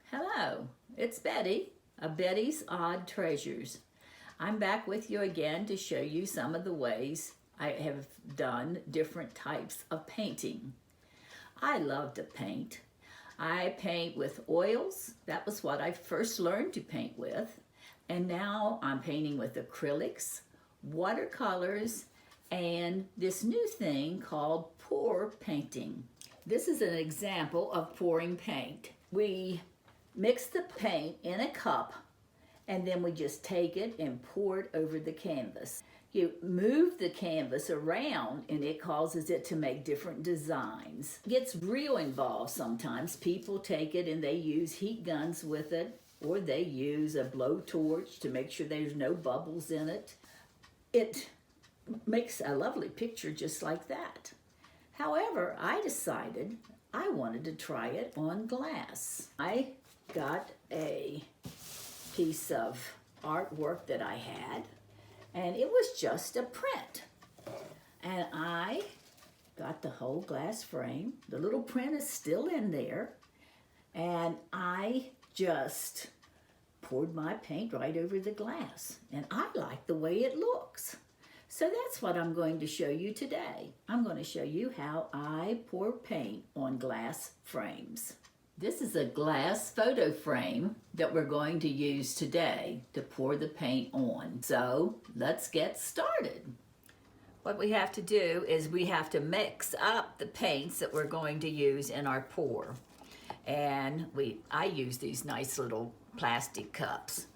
Hello, it's Betty of Betty's Odd Treasures. I'm back with you again to show you some of the ways I have done different types of painting. I love to paint. I paint with oils. That was what I first learned to paint with. And now I'm painting with acrylics, watercolors, and this new thing called pour painting. This is an example of pouring paint. We mix the paint in a cup and then we just take it and pour it over the canvas. You move the canvas around and it causes it to make different designs. It gets real involved sometimes. People take it and they use heat guns with it, or they use a blowtorch to make sure there's no bubbles in it. It makes a lovely picture just like that. However, I decided I wanted to try it on glass. I got a piece of artwork that I had, and it was just a print. And I got the whole glass frame. The little print is still in there, and I just poured my paint right over the glass, and I like the way it looks. So that's what I'm going to show you today. I'm going to show you how I pour paint on glass frames. This is a glass photo frame that we're going to use today to pour the paint on. So let's get started. What we have to do is we have to mix up the paints that we're going to use in our pour. And I use these nice little plastic cups.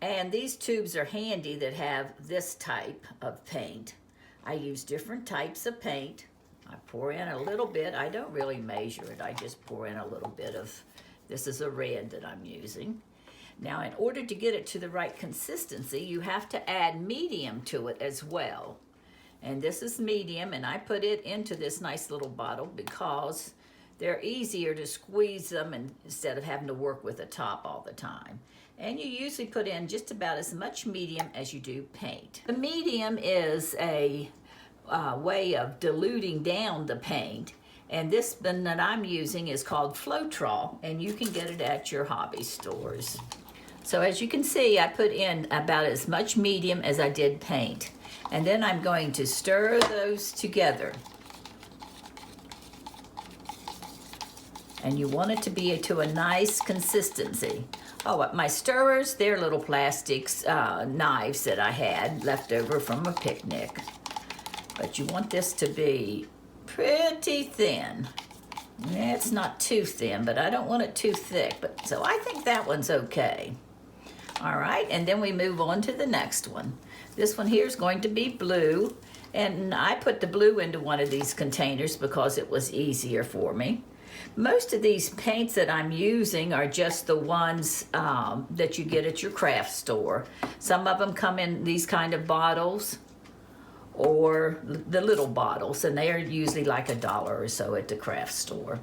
And these tubes are handy that have this type of paint. I use different types of paint. I pour in a little bit. I don't really measure it. I just pour in a little bit of, this is a red that I'm using. Now, in order to get it to the right consistency, you have to add medium to it as well. And this is medium, and I put it into this nice little bottle because they're easier to squeeze them instead of having to work with the top all the time. And you usually put in just about as much medium as you do paint. The medium is a way of diluting down the paint, and this one that I'm using is called Floetrol, and you can get it at your hobby stores. So as you can see, I put in about as much medium as I did paint, and then I'm going to stir those together. And you want it to be to a nice consistency. Oh, my stirrers, they're little plastics knives that I had left over from a picnic. But you want this to be pretty thin. It's not too thin, but I don't want it too thick. So I think that one's okay. All right, and then we move on to the next one. This one here is going to be blue. And I put the blue into one of these containers because it was easier for me. Most of these paints that I'm using are just the ones that you get at your craft store. Some of them come in these kind of bottles or the little bottles, and they are usually like $1 or so at the craft store.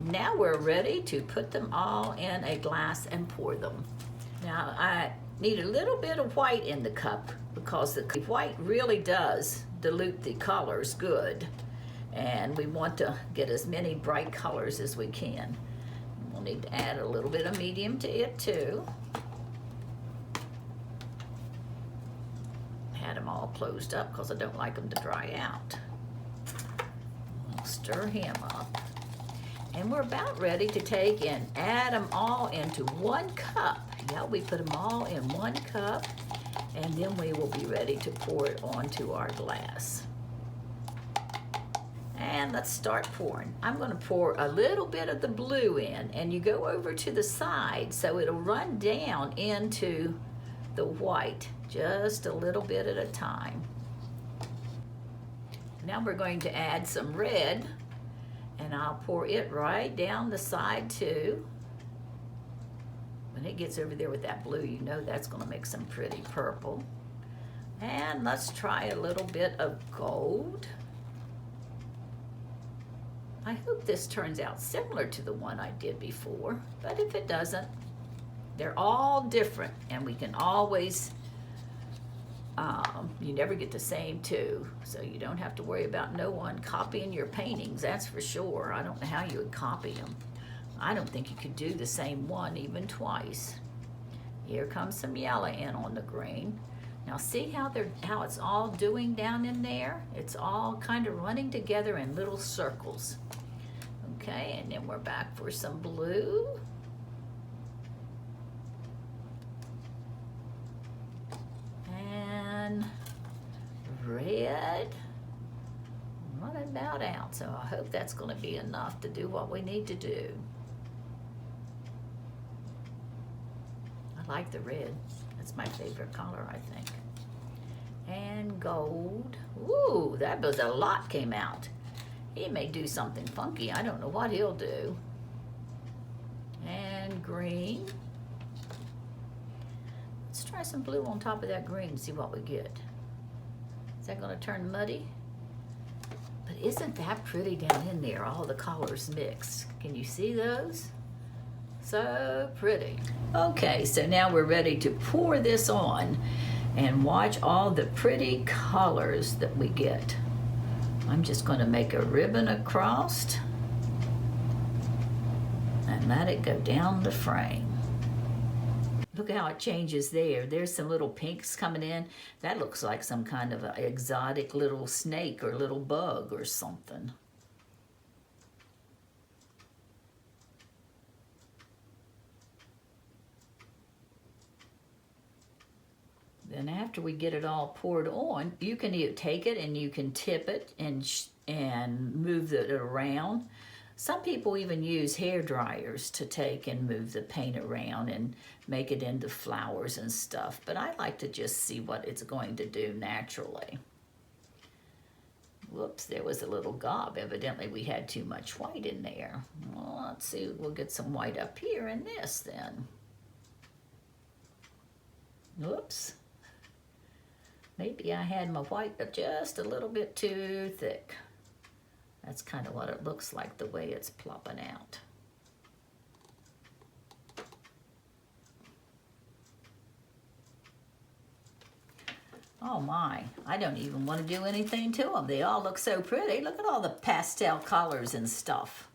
Now we're ready to put them all in a glass and pour them. Now I need a little bit of white in the cup because the white really does dilute the colors good. And we want to get as many bright colors as we can. We'll need to add a little bit of medium to it too. Had them all closed up because I don't like them to dry out. We'll stir him up. And we're about ready to take and add them all into 1 cup. Yeah, we put them all in 1 cup, and then we will be ready to pour it onto our glass. And let's start pouring. I'm going to pour a little bit of the blue in, and you go over to the side so it'll run down into the white, just a little bit at a time. Now we're going to add some red, and I'll pour it right down the side too. When it gets over there with that blue, you know that's going to make some pretty purple. And let's try a little bit of gold. I hope this turns out similar to the one I did before, but if it doesn't, they're all different, and we can always, you never get the same two, so you don't have to worry about no one copying your paintings, that's for sure. I don't know how you would copy them. I don't think you could do the same one even twice. Here comes some yellow in on the green. Now see how it's all doing down in there? It's all kind of running together in little circles. Okay, and then we're back for some blue. And red. Running about out, so I hope that's going to be enough to do what we need to do. I like the red. That's my favorite color, I think. And gold. Ooh, that was a lot came out. He may do something funky. I don't know what he'll do. And green. Let's try some blue on top of that green and see what we get. Is that going to turn muddy? But isn't that pretty down in there, all the colors mixed? Can you see those? So pretty. Okay, so now we're ready to pour this on and watch all the pretty colors that we get. I'm just going to make a ribbon across and let it go down the frame. Look how it changes there. There's some little pinks coming in. That looks like some kind of an exotic little snake or little bug or something. Then after we get it all poured on, you can either take it and you can tip it and move it around. Some people even use hair dryers to take and move the paint around and make it into flowers and stuff. But I like to just see what it's going to do naturally. Whoops, there was a little gob. Evidently we had too much white in there. Well, let's see, we'll get some white up here in this then. Whoops. Maybe I had my white just a little bit too thick. That's kind of what it looks like, the way it's plopping out. Oh my, I don't even want to do anything to them. They all look so pretty. Look at all the pastel colors and stuff.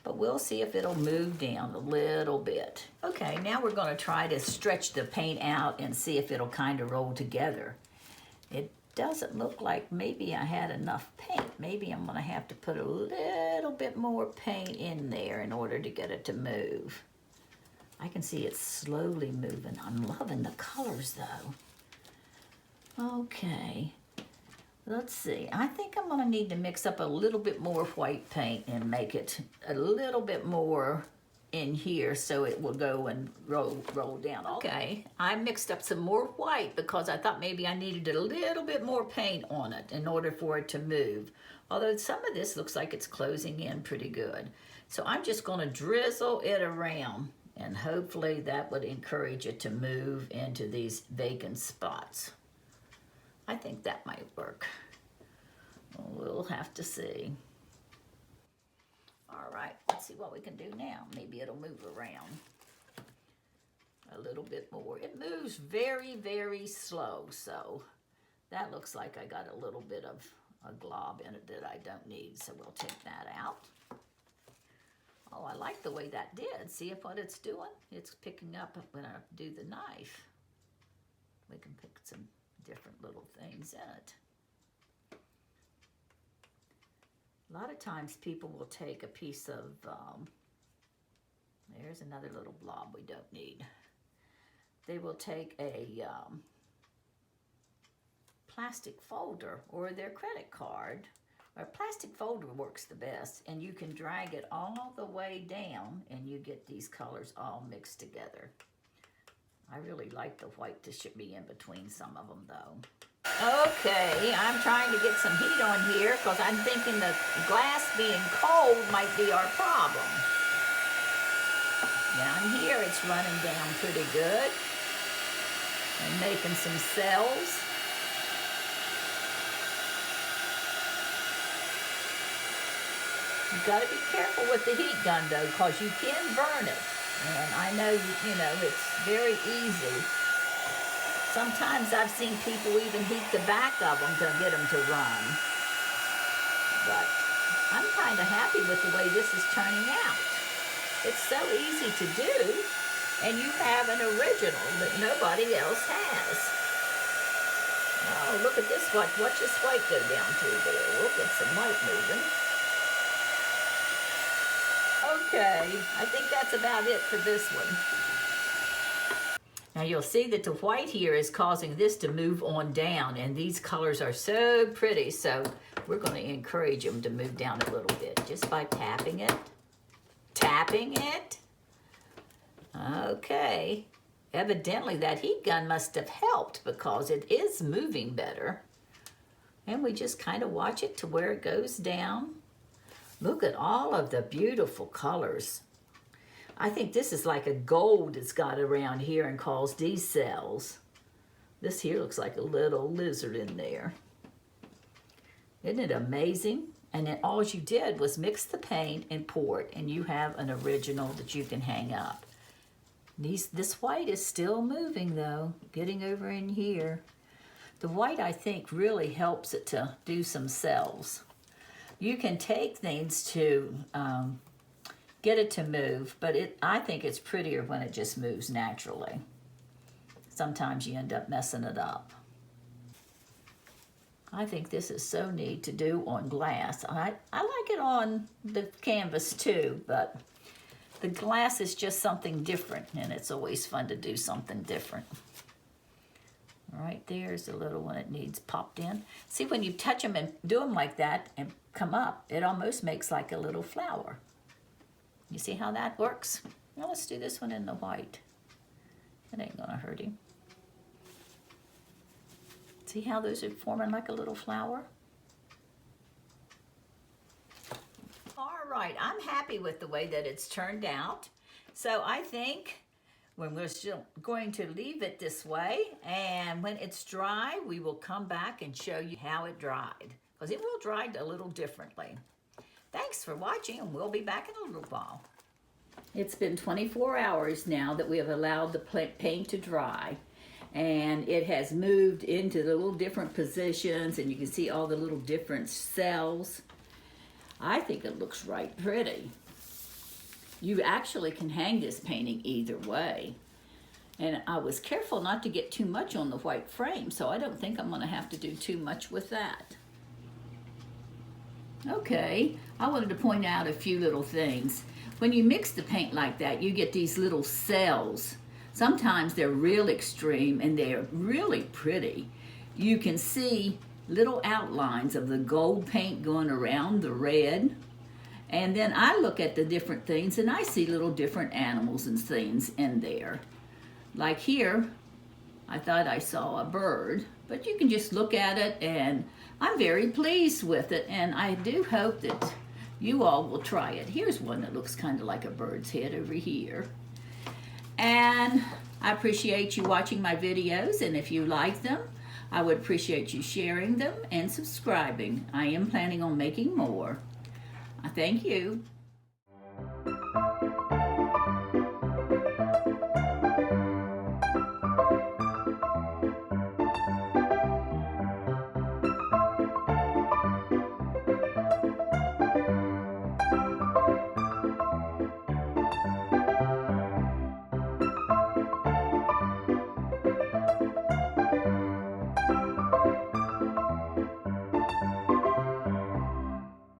But we'll see if it'll move down a little bit. Okay, now we're going to try to stretch the paint out and see if it'll kind of roll together. It doesn't look like maybe I had enough paint. Maybe I'm going to have to put a little bit more paint in there in order to get it to move. I can see it slowly moving. I'm loving the colors though. Okay, let's see. I think I'm going to need to mix up a little bit more white paint and make it a little bit more in here so it will go and roll down. Okay, I mixed up some more white because I thought maybe I needed a little bit more paint on it in order for it to move. Although some of this looks like it's closing in pretty good. So I'm just going to drizzle it around, and hopefully that would encourage it to move into these vacant spots. I think that might work. We'll have to see. All right, let's see what we can do now. Maybe it'll move around a little bit more. It moves very, very slow, so that looks like I got a little bit of a glob in it that I don't need, so we'll take that out. Oh, I like the way that did. See what it's doing? It's picking up when I do the knife. We can pick some different little things in it. A lot of times people will take a piece of, there's another little blob we don't need. They will take a plastic folder or their credit card. A plastic folder works the best, and you can drag it all the way down and you get these colors all mixed together. I really like the white to be in between some of them though. Okay, I'm trying to get some heat on here because I'm thinking the glass being cold might be our problem. Down here it's running down pretty good and making some cells. You've got to be careful with the heat gun though, because you can burn it. And I know, you know, it's very easy. Sometimes I've seen people even heat the back of them to get them to run. But I'm kind of happy with the way this is turning out. It's so easy to do, and you have an original that nobody else has. Oh, look at this white. Watch this white go down through there. We'll get some white moving. Okay, I think that's about it for this one. Now you'll see that the white here is causing this to move on down, and these colors are so pretty, so we're going to encourage them to move down a little bit just by tapping it. Tapping it. Okay. Evidently that heat gun must have helped because it is moving better. And we just kind of watch it to where it goes down. Look at all of the beautiful colors. I think this is like a gold it's got around here and caused these cells. This here looks like a little lizard in there. Isn't it amazing? And then all you did was mix the paint and pour it, and you have an original that you can hang up. This white is still moving though, getting over in here. The white, I think, really helps it to do some cells. You can take things to get it to move, but I think it's prettier when it just moves naturally. Sometimes you end up messing it up. I think this is so neat to do on glass. I like it on the canvas too, but the glass is just something different, and it's always fun to do something different. Right there's a little one that needs popped in. See, when you touch them and do them like that and come up, it almost makes like a little flower. You see how that works? Now let's do this one in the white. It ain't gonna hurt him. See how those are forming like a little flower? All right, I'm happy with the way that it's turned out. So I think we're still going to leave it this way, and when it's dry, we will come back and show you how it dried, because it will dry a little differently. Thanks for watching, and we'll be back in a little while. It's been 24 hours now that we have allowed the paint to dry, and it has moved into the little different positions, and you can see all the little different cells. I think it looks right pretty. You actually can hang this painting either way. And I was careful not to get too much on the white frame, so I don't think I'm gonna have to do too much with that. Okay, I wanted to point out a few little things. When you mix the paint like that, you get these little cells. Sometimes they're real extreme and they're really pretty. You can see little outlines of the gold paint going around the red. And then I look at the different things and I see little different animals and things in there. Like here, I thought I saw a bird, but you can just look at it, and I'm very pleased with it, and I do hope that you all will try it. Here's one that looks kind of like a bird's head over here. And I appreciate you watching my videos, and if you like them, I would appreciate you sharing them and subscribing. I am planning on making more. Thank you.